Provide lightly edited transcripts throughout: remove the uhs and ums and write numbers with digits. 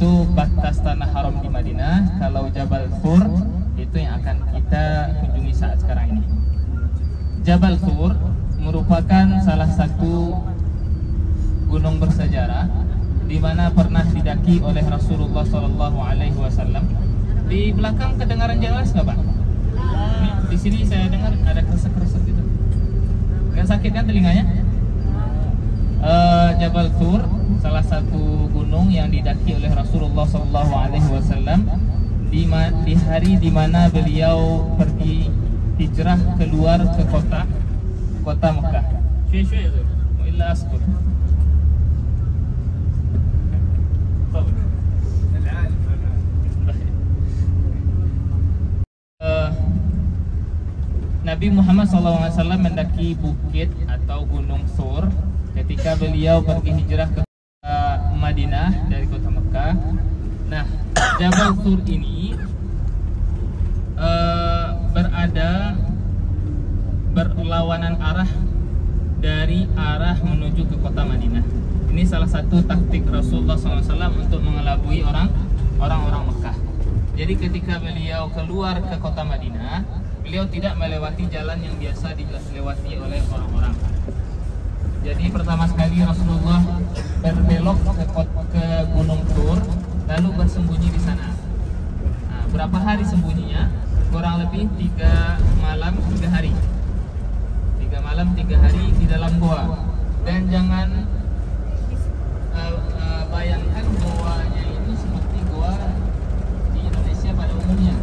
itu batas tanah haram di Madinah. Kalau Jabal Thur itu yang akan kita kunjungi saat sekarang ini. Jabal Thur merupakan salah satu gunung bersejarah di mana pernah didaki oleh Rasulullah SAW. Di belakang kedengaran jelas nggak Pak? Di sini saya dengar ada kresek-kresek gitu. Nggak sakit kan telinganya? Jabal Thur salah satu gunung yang didaki oleh Rasulullah SAW di hari di mana beliau pergi hijrah keluar ke kota Mekah. Syui-syui itu, illa asbur. Nabi Muhammad SAW mendaki bukit atau gunung Thur ketika beliau pergi hijrah ke Madinah dari kota Mekah. Nah, Jabal Thur ini berlawanan arah dari arah menuju ke kota Madinah. Ini salah satu taktik Rasulullah SAW untuk mengelabui orang-orang Mekah. Jadi ketika beliau keluar ke kota Madinah, beliau tidak melewati jalan yang biasa dilewati oleh orang-orang. Jadi pertama sekali Rasulullah berbelok ke Gunung Thur, lalu bersembunyi di sana. Nah, berapa hari sembunyinya? Kurang lebih 3 malam 3 hari. 3 malam 3 hari di dalam goa. Dan jangan bayangkan goanya ini seperti goa di Indonesia pada umumnya.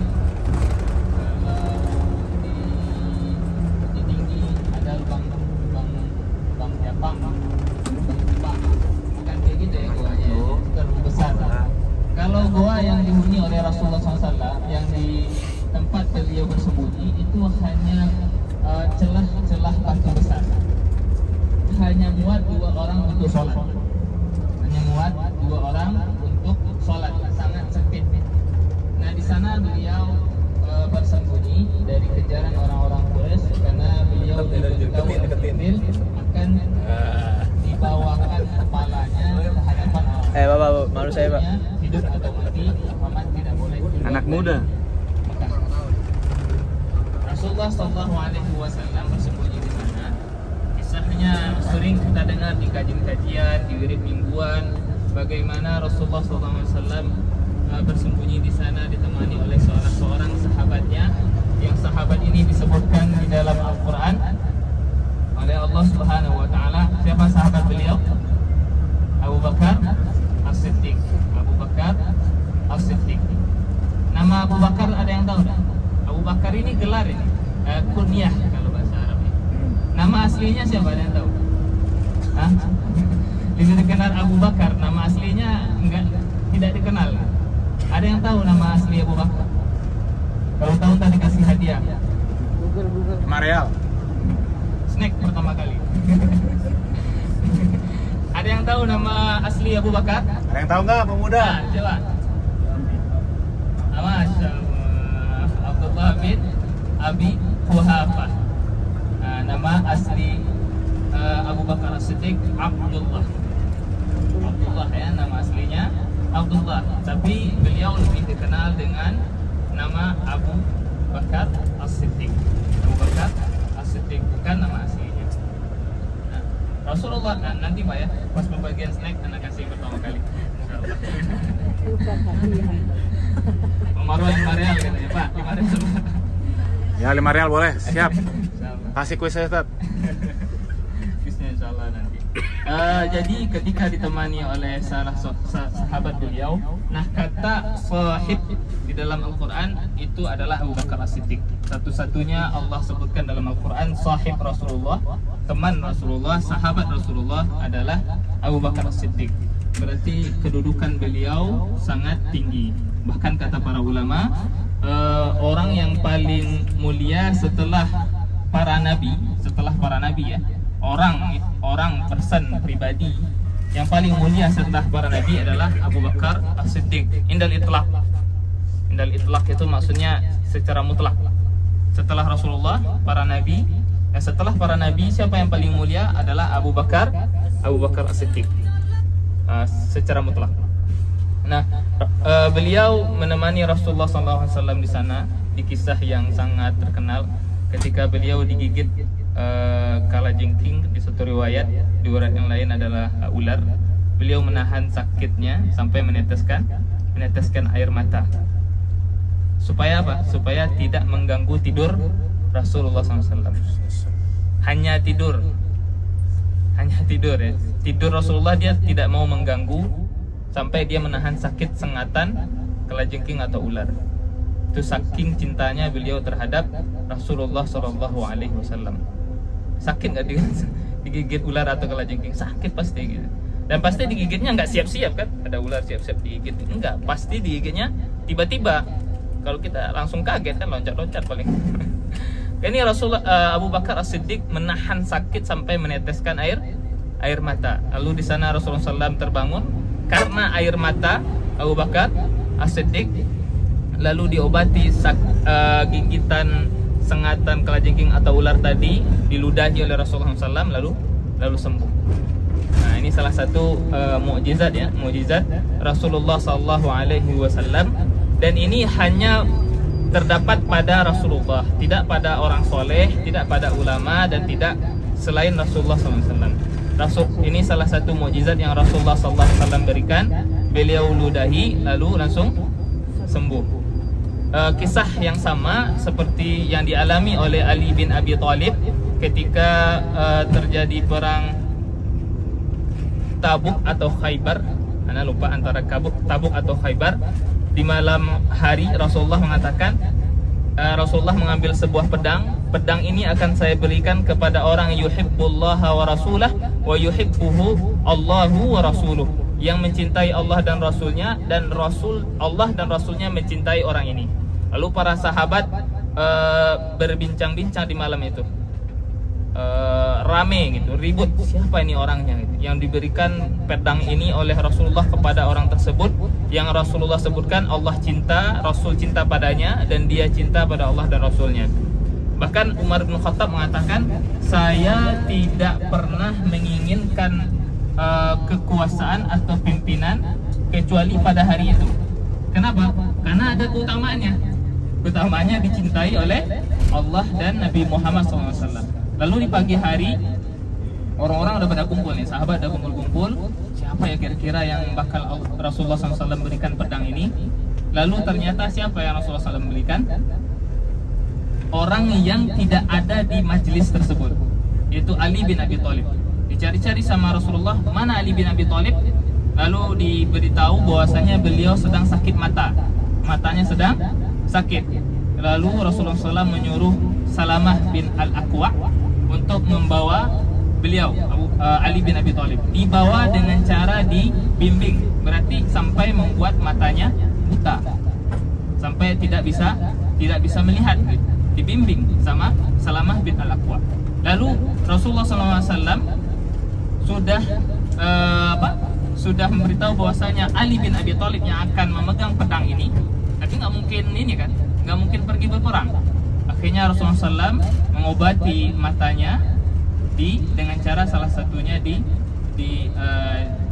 Di tinggi ada lubang Jepang, bukan kayak gitu ya goanya, terlalu besar. Kalau goa yang dihuni oleh Rasulullah SAW yang di tempat beliau bersembunyi itu hanya celah-celah batu besar, hanya muat 2 orang untuk sholat, sangat sempit. Nah di sana beliau bersembunyi dari kejaran orang-orang Quraisy karena beliau diberitahu akan dibawakan kepalanya ke hadapan orang. Bapak, malu saya Pak. Hidup atau mati, Muhammad tidak boleh keluar. Anak muda. Rasulullah SAW bersembunyi di sana. Kisahnya sering kita dengar di kajian-kajian, di wirid mingguan, bagaimana Rasulullah SAW bersembunyi di sana ditemani oleh seorang sahabatnya, yang sahabat ini disebutkan di dalam Al-Quran oleh Allah Subhanahu Wa Taala. Siapa sahabat beliau? Abu Bakar As-Siddiq. Abu Bakar As-Siddiq. Nama Abu Bakar ada yang tahu tak? Abu Bakar ini gelar ini, kunyah kalau bahasa Arab ini. Nama aslinya siapa, ada yang tahu? Hah? Ini dikenal Abu Bakar, nama aslinya tidak dikenal. Ada yang tahu nama asli Abu Bakar? Kalau tahu tadi kasih hadiah. Marial. Snack pertama kali. Ada yang tahu nama asli Abu Bakar? Ada yang tahu nggak, pemuda? Nah, coba. Masya Allah. Abdullah bin Abi Quhafah. Nah, nama asli Abu Bakar As-Siddiq Abdullah ya, nama aslinya Abdullah. Tapi beliau lebih dikenal dengan nama Abu Bakar As-Siddiq. Abu Bakar As-Siddiq bukan nama aslinya. Nah, Rasulullah nanti Pak ya, pas pembagian snack anak kasih pertama kali. Marwah 5 real katanya Pak, 5 real. Ya 5 real boleh, siap. Kasih kuis saya Ustaz. Kuisnya insyaallah nanti. Jadi ketika ditemani oleh salah sahabat beliau, nah kata sahib di dalam Al-Quran itu adalah Abu Bakar As-Siddiq. Satu-satunya Allah sebutkan dalam Al-Quran sahib Rasulullah, teman Rasulullah, sahabat Rasulullah adalah Abu Bakar As-Siddiq. Berarti kedudukan beliau sangat tinggi. Bahkan kata para ulama, orang yang paling mulia setelah para nabi ya, orang person pribadi yang paling mulia setelah para nabi adalah Abu Bakar As-Siddiq. Indal itlaq itu maksudnya secara mutlak. Setelah Rasulullah, para nabi, setelah para nabi siapa yang paling mulia adalah Abu Bakar As-Siddiq. Secara mutlak. Nah, beliau menemani Rasulullah SAW di sana, di kisah yang sangat terkenal ketika beliau digigit kalajengking. Di satu riwayat, di riwayat yang lain adalah ular. Beliau menahan sakitnya sampai meneteskan air mata. Supaya apa? Supaya tidak mengganggu tidur Rasulullah SAW. Hanya tidur ya. Tidur Rasulullah dia tidak mau mengganggu sampai dia menahan sakit sengatan kalajengking atau ular. Itu saking cintanya beliau terhadap Rasulullah SAW. Sakit nggak digigit ular atau kalajengking? Sakit pasti gitu. Dan pasti digigitnya nggak siap-siap kan? Ada ular siap-siap digigit? Enggak, pasti digigitnya tiba-tiba. Kalau kita langsung kaget kan, loncat-loncat paling. Ini Rasulullah Abu Bakar As-Siddiq menahan sakit sampai meneteskan air mata. Lalu di sana Rasulullah SAW terbangun karena air mata Abu Bakar As-Siddiq, lalu diobati gigitan sengatan kalajengking atau ular tadi, diludahi oleh Rasulullah SAW, lalu sembuh. Nah, ini salah satu mukjizat ya, mukjizat Rasulullah SAW, dan ini hanya terdapat pada Rasulullah, tidak pada orang soleh, tidak pada ulama, dan tidak selain Rasulullah SAW. Ini salah satu mukjizat yang Rasulullah SAW berikan. Beliau ludahi lalu langsung sembuh. Kisah yang sama seperti yang dialami oleh Ali bin Abi Thalib ketika terjadi perang Tabuk atau Khaybar. Ana lupa antara Tabuk atau Khaybar. Di malam hari Rasulullah mengatakan, Rasulullah mengambil sebuah pedang. Pedang ini akan saya berikan kepada orang yuhibbullaha wa rasulah wa yuhibbuhu Allahu wa rasuluh, yang mencintai Allah dan Rasulnya, dan Allah dan Rasulnya mencintai orang ini. Lalu para sahabat berbincang-bincang di malam itu, rame gitu, ribut, siapa ini orangnya gitu, yang diberikan pedang ini oleh Rasulullah kepada orang tersebut, yang Rasulullah sebutkan Allah cinta, Rasul cinta padanya, dan dia cinta pada Allah dan Rasulnya. Bahkan Umar bin Khattab mengatakan, saya tidak pernah menginginkan kekuasaan atau pimpinan kecuali pada hari itu. Kenapa? Karena ada keutamaannya. Keutamaannya dicintai oleh Allah dan Nabi Muhammad SAW. Lalu di pagi hari orang-orang udah pada kumpul nih, sahabat udah kumpul-kumpul. Siapa ya kira-kira yang bakal Rasulullah SAW berikan pedang ini? Lalu ternyata siapa yang Rasulullah SAW berikan? Orang yang tidak ada di majelis tersebut, yaitu Ali bin Abi Thalib. Dicari-cari sama Rasulullah, mana Ali bin Abi Thalib? Lalu diberitahu bahwasanya beliau sedang sakit mata, matanya sedang sakit. Lalu Rasulullah SAW menyuruh Salamah bin Al-Aqwa untuk membawa beliau, Ali bin Abi Thalib. Dibawa dengan cara dibimbing, berarti sampai membuat matanya buta, sampai tidak bisa melihat. Dibimbing sama Salamah bin Al-Aqwa. Lalu Rasulullah SAW sudah memberitahu bahwasanya Ali bin Abi Thalib yang akan memegang pedang ini, tapi nggak mungkin ini kan, nggak mungkin pergi berperang. Akhirnya Rasulullah SAW mengobati matanya dengan cara salah satunya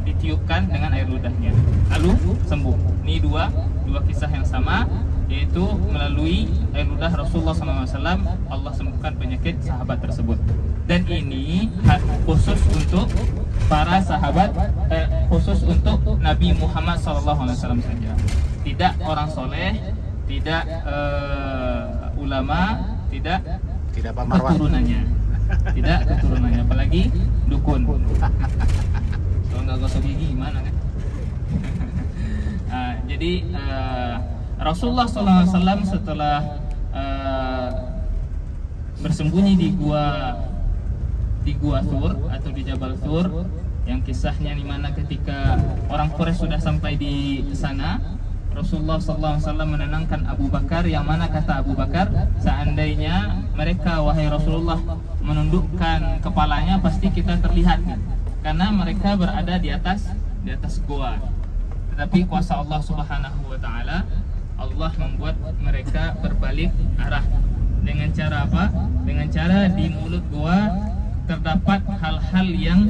ditiupkan dengan air ludahnya, lalu sembuh. Ini dua kisah yang sama, yaitu melalui air ludah Rasulullah SAW Allah sembuhkan penyakit sahabat tersebut. Dan ini khusus untuk para sahabat, khusus untuk Nabi Muhammad SAW saja. Tidak orang soleh, tidak ulama, tidak Pak Marwan, tidak keturunannya, apalagi dukun. Kalau nggak gosok gigi gimana kan? Jadi Rasulullah SAW setelah bersembunyi di gua Thur atau di Jabal Thur, yang kisahnya di mana ketika orang Quraisy sudah sampai di sana, Rasulullah SAW menenangkan Abu Bakar, yang mana kata Abu Bakar, seandainya mereka, wahai Rasulullah, menundukkan kepalanya pasti kita terlihat, karena mereka berada di atas gua. Tetapi kuasa Allah Subhanahu wa Ta'ala, Allah membuat mereka berbalik arah. Dengan cara apa? Dengan cara di mulut gua terdapat hal-hal yang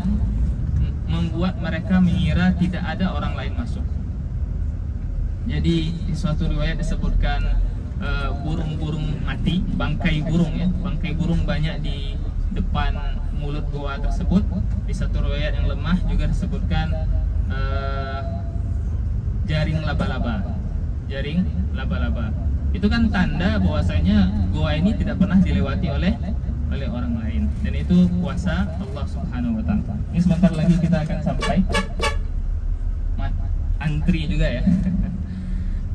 membuat mereka mengira tidak ada orang lain masuk. Jadi di suatu riwayat disebutkan burung-burung mati, bangkai burung ya, bangkai burung banyak di depan mulut goa tersebut. Di satu riwayat yang lemah juga disebutkan jaring laba-laba. Jaring laba-laba. Itu kan tanda bahwasanya goa ini tidak pernah dilewati oleh orang lain, dan itu kuasa Allah Subhanahu wa taala. Ini sebentar lagi kita akan sampai. Antri juga ya.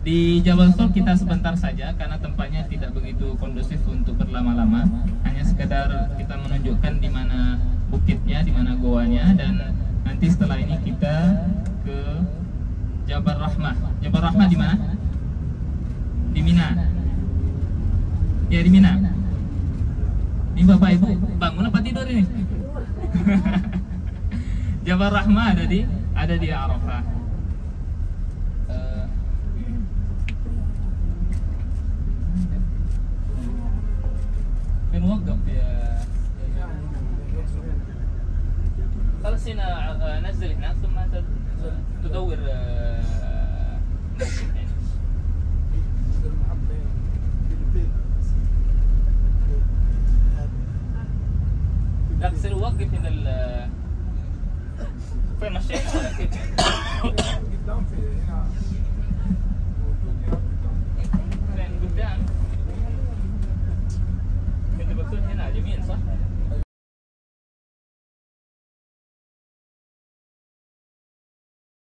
Di Jabal Sur kita sebentar saja karena tempatnya tidak begitu kondusif untuk berlama-lama. Hanya sekedar kita menunjukkan di mana bukitnya, di mana goanya, dan nanti setelah ini kita ke Jabal Rahmah. Jabal Rahmah di mana? Di Mina. Ya, di Mina. Ini Bapak Ibu bangun apa tidur ini? Jabal Rahmah ada di Arafah. بنوقف يا خلاص هنا نزل هناك ثم تدور